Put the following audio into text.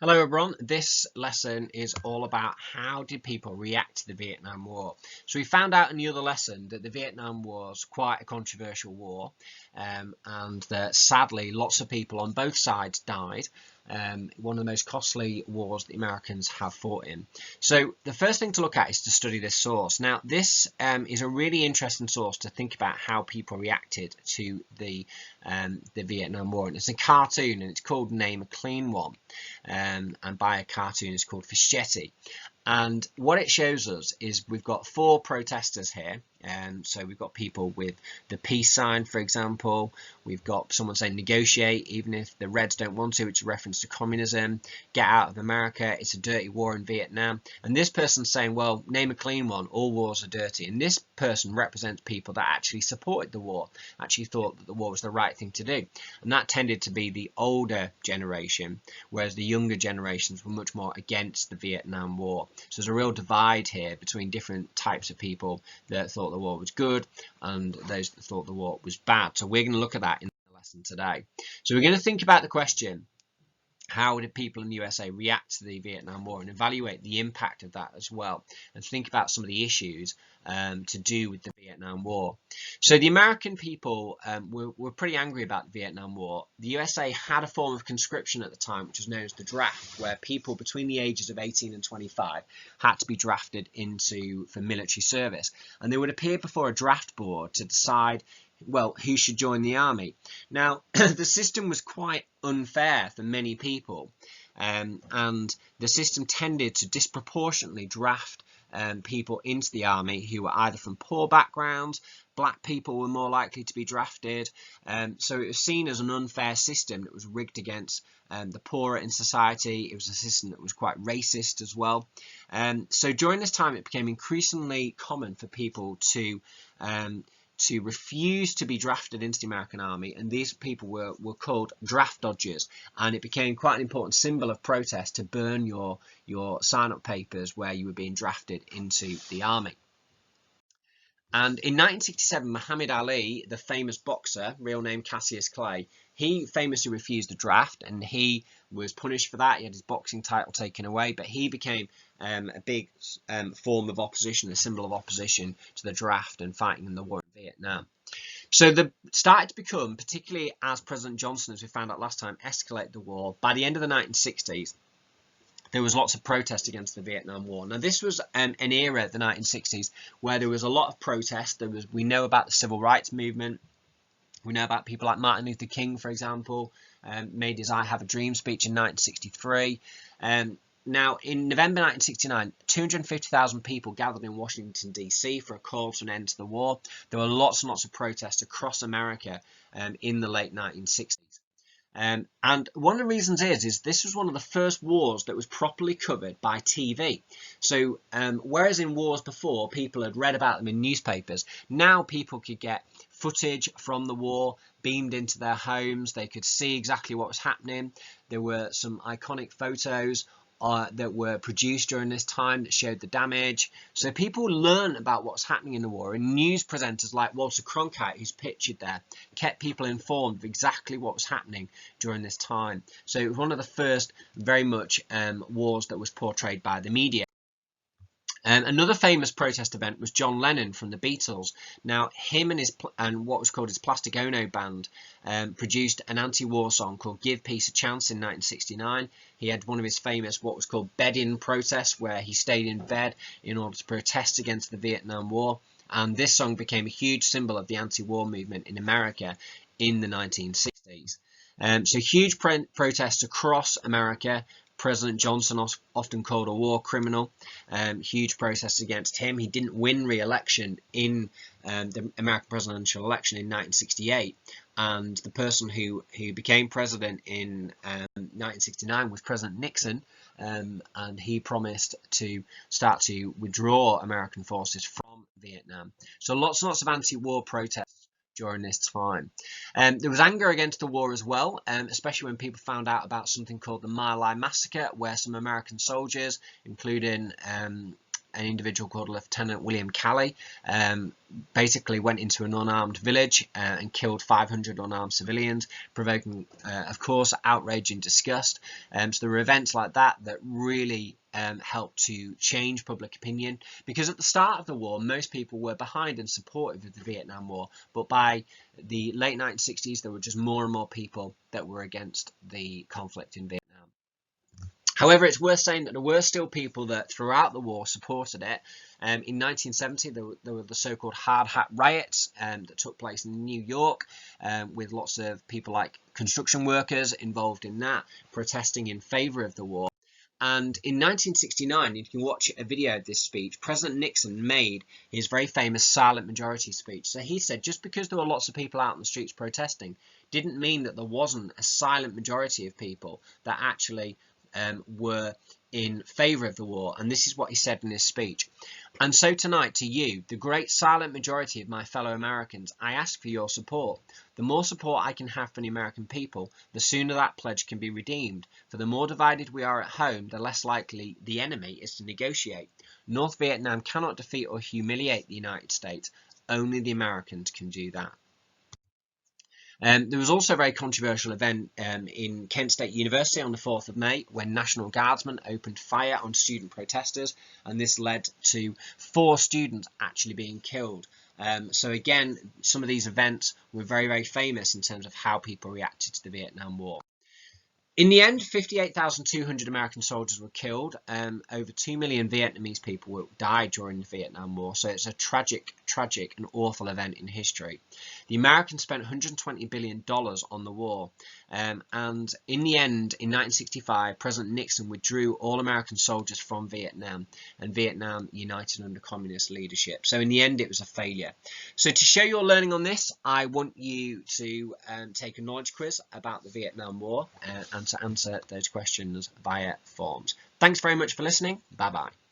Hello everyone, this lesson is all about how did people react to the Vietnam War. So we found out in the other lesson that the Vietnam War was quite a controversial war and that sadly lots of people on both sides died. One of the most costly wars the Americans have fought in. So the first thing to look at is to study this source. Now this is a really interesting source to think about how people reacted to the Vietnam War, and it's a cartoon and it's called Name a Clean One. And by a cartoonist called Fischetti. And what it shows us is we've got four protesters here. So we've got people with the peace sign, for example. We've got someone saying negotiate, even if the Reds don't want to. It's a reference to communism. Get out of America. It's a dirty war in Vietnam. And this person's saying, well, name a clean one. All wars are dirty. And this person represents people that actually supported the war, actually thought that the war was the right thing to do. And that tended to be the older generation, whereas the younger generations were much more against the Vietnam War. So there's a real divide here between different types of people that thought the war was good and those that thought the war was bad. So we're going to look at that in the lesson today. So we're going to think about the question, how did people in the USA react to the Vietnam War, and evaluate the impact of that as well, and think about some of the issues to do with the Vietnam War. So the American people were pretty angry about the Vietnam War. The USA had a form of conscription at the time, which was known as the draft, where people between the ages of 18 and 25 had to be drafted for military service. And they would appear before a draft board to decide, well, who should join the army. Now, the system was quite unfair for many people, and the system tended to disproportionately draft people into the army who were either from poor backgrounds. Black people were more likely to be drafted, so it was seen as an unfair system that was rigged against the poorer in society. It was a system that was quite racist as well. So during this time, it became increasingly common for people to refuse to be drafted into the American army, and these people were called draft dodgers, and it became quite an important symbol of protest to burn your sign-up papers where you were being drafted into the army. And in 1967, Muhammad Ali, the famous boxer, real name Cassius Clay, he famously refused the draft, and he was punished for that. He had his boxing title taken away, but he became a big form of opposition, a symbol of opposition to the draft and fighting in the war in Vietnam. So the started to become, particularly as President Johnson, as we found out last time, escalated the war. By the end of the 1960s, there was lots of protest against the Vietnam War. Now, this was an era, the 1960s, where there was a lot of protest. We know about the civil rights movement. We know about people like Martin Luther King, for example, made his I Have a Dream speech in 1963. Now, in November 1969, 250,000 people gathered in Washington, D.C. for a call to an end to the war. There were lots and lots of protests across America in the late 1960s. And one of the reasons is this was one of the first wars that was properly covered by TV. So whereas in wars before, people had read about them in newspapers, now people could get footage from the war beamed into their homes. They could see exactly what was happening. There were some iconic photos that were produced during this time that showed the damage. So people learned about what's happening in the war, and news presenters like Walter Cronkite, who's pictured there, kept people informed of exactly what was happening during this time. So it was one of the first very much wars that was portrayed by the media. Another famous protest event was John Lennon from the Beatles. Now, him and what was called his Plastic Ono band produced an anti-war song called Give Peace a Chance in 1969. He had one of his famous what was called bed-in protests, where he stayed in bed in order to protest against the Vietnam War. And this song became a huge symbol of the anti-war movement in America in the 1960s. So huge protests across America. President Johnson, often called a war criminal, huge protests against him. He didn't win re-election in the American presidential election in 1968, and the person who became president in 1969 was President Nixon, and he promised to start to withdraw American forces from Vietnam. So lots and lots of anti-war protests during this time. There was anger against the war as well, especially when people found out about something called the My Lai Massacre, where some American soldiers, including an individual called Lieutenant William Calley, basically went into an unarmed village and killed 500 unarmed civilians, provoking, of course, outrage and disgust. So there were events like that that really helped to change public opinion, because at the start of the war, most people were behind and supportive of the Vietnam War, but by the late 1960s, there were just more and more people that were against the conflict in Vietnam. However, it's worth saying that there were still people that throughout the war supported it. In 1970, there were the so-called Hard Hat riots that took place in New York, with lots of people like construction workers involved in that, protesting in favour of the war. And in 1969, you can watch a video of this speech, President Nixon made his very famous silent majority speech. So he said just because there were lots of people out in the streets protesting didn't mean that there wasn't a silent majority of people that actually were in favour of the war. And this is what he said in his speech. And so tonight, to you, the great silent majority of my fellow Americans, I ask for your support. The more support I can have from the American people, the sooner that pledge can be redeemed. For the more divided we are at home, the less likely the enemy is to negotiate. North Vietnam cannot defeat or humiliate the United States. Only the Americans can do that. There was also a very controversial event in Kent State University on the 4th of May when National Guardsmen opened fire on student protesters, and this led to 4 students actually being killed. So again, some of these events were very, very famous in terms of how people reacted to the Vietnam War. In the end, 58,200 American soldiers were killed. Over 2 million Vietnamese people died during the Vietnam War. So it's a tragic and awful event in history. The Americans spent $120 billion on the war. And in the end, in 1965, President Nixon withdrew all American soldiers from Vietnam, and Vietnam united under communist leadership. So in the end, it was a failure. So to show your learning on this, I want you to take a knowledge quiz about the Vietnam War and to answer those questions via forms. Thanks very much for listening. Bye bye.